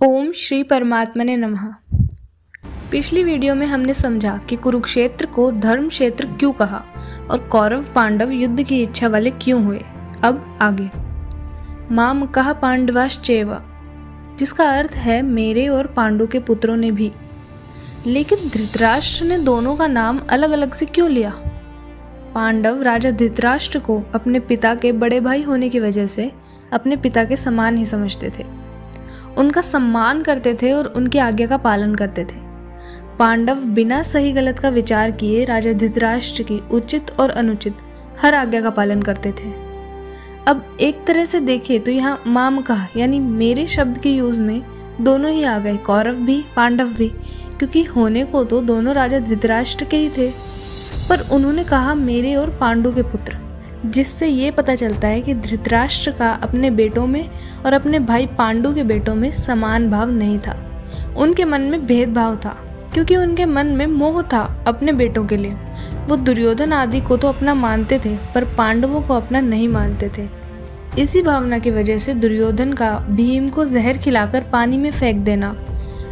ओम श्री परमात्मने नमः। पिछली वीडियो में हमने समझा कि कुरुक्षेत्र को धर्म क्षेत्र क्यों कहा और कौरव पांडव युद्ध की इच्छा वाले क्यों हुए। अब आगे, माम कहा पांडवाश्चैव, जिसका अर्थ है मेरे और पांडु के पुत्रों ने भी। लेकिन धृतराष्ट्र ने दोनों का नाम अलग अलग से क्यों लिया? पांडव राजा धृतराष्ट्र को अपने पिता के बड़े भाई होने की वजह से अपने पिता के समान ही समझते थे, उनका सम्मान करते थे और उनकी आज्ञा का पालन करते थे। पांडव बिना सही गलत का विचार किए राजा धृतराष्ट्र की उचित और अनुचित हर आज्ञा का पालन करते थे। अब एक तरह से देखें तो यहाँ माम कहा यानी मेरे शब्द के यूज में दोनों ही आ गए, कौरव भी पांडव भी, क्योंकि होने को तो दोनों राजा धृतराष्ट्र के ही थे, पर उन्होंने कहा मेरे और पांडु के पुत्र, जिससे ये पता चलता है कि धृतराष्ट्र का अपने बेटों में और अपने भाई पांडु के बेटों में समान भाव नहीं था। उनके मन में भेदभाव था, क्योंकि उनके मन में मोह था अपने बेटों के लिए। वो दुर्योधन आदि को तो अपना मानते थे, पर पांडवों को अपना नहीं मानते थे। इसी भावना की वजह से दुर्योधन का भीम को जहर खिलाकर पानी में फेंक देना,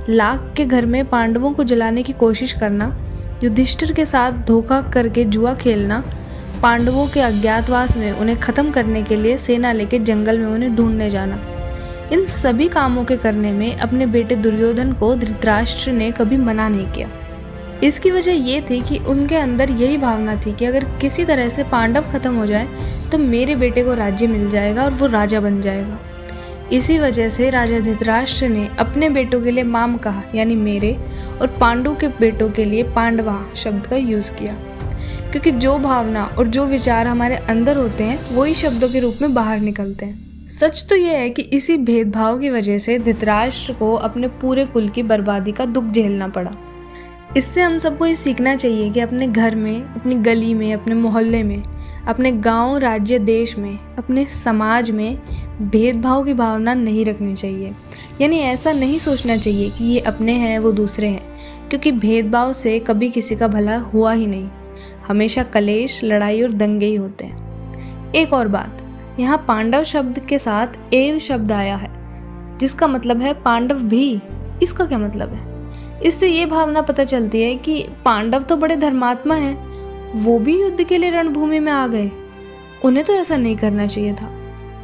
लाख के घर में पांडवों को जलाने की कोशिश करना, युधिष्ठिर के साथ धोखा करके जुआ खेलना, पांडवों के अज्ञातवास में उन्हें खत्म करने के लिए सेना लेके जंगल में उन्हें ढूंढने जाना, इन सभी कामों के करने में अपने बेटे दुर्योधन को धृतराष्ट्र ने कभी मना नहीं किया। इसकी वजह ये थी कि उनके अंदर यही भावना थी कि अगर किसी तरह से पांडव खत्म हो जाए तो मेरे बेटे को राज्य मिल जाएगा और वो राजा बन जाएगा। इसी वजह से राजा धृतराष्ट्र ने अपने बेटों के लिए माम कहा यानी मेरे, और पांडु के बेटों के लिए पांडवा शब्द का यूज किया, क्योंकि जो भावना और जो विचार हमारे अंदर होते हैं वही शब्दों के रूप में बाहर निकलते हैं। सच तो यह है कि इसी भेदभाव की वजह से धृतराष्ट्र को अपने पूरे कुल की बर्बादी का दुख झेलना पड़ा। इससे हम सबको ये सीखना चाहिए कि अपने घर में, अपनी गली में, अपने मोहल्ले में, अपने गांव, राज्य, देश में, अपने समाज में भेदभाव की भावना नहीं रखनी चाहिए। यानी ऐसा नहीं सोचना चाहिए कि ये अपने हैं वो दूसरे हैं, क्योंकि भेदभाव से कभी किसी का भला हुआ ही नहीं। हमेशा कलेश, लड़ाई और दंगे ही होते हैं। एक और बात, यहाँ पांडव शब्द के साथ एव शब्द आया है, जिसका मतलब है पांडव भी। इसका क्या मतलब है? इससे ये भावना पता चलती है कि पांडव तो बड़े धर्मात्मा हैं, वो भी युद्ध के लिए रणभूमि में आ गए। उन्हें तो ऐसा नहीं करना चाहिए था।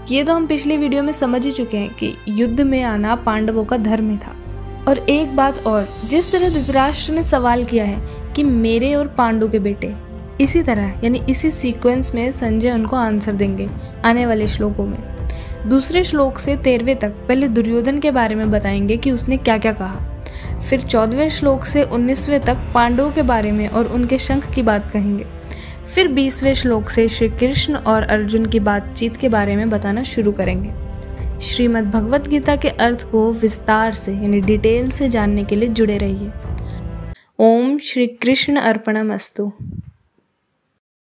ये तो हम पिछली वीडियो में समझ ही चुके हैं कि युद्ध में आना पांडवों का धर्म ही था। और एक बात और, जिस तरह धृतराष्ट्र ने सवाल किया है कि मेरे और पांडु के बेटे, इसी तरह यानी इसी सीक्वेंस में संजय उनको आंसर देंगे आने वाले श्लोकों में। दूसरे श्लोक से 13वें तक पहले दुर्योधन के बारे में बताएंगे कि उसने क्या क्या कहा, फिर 14वें श्लोक से 19वें तक पांडवों के बारे में और उनके शंख की बात कहेंगे, फिर 20वें श्लोक से श्री कृष्ण और अर्जुन की बातचीत के बारे में बताना शुरू करेंगे। श्रीमद् भगवत गीता के अर्थ को विस्तार से यानी डिटेल से जानने के लिए जुड़े रहिए। ओम श्री कृष्ण अर्पणमस्तु।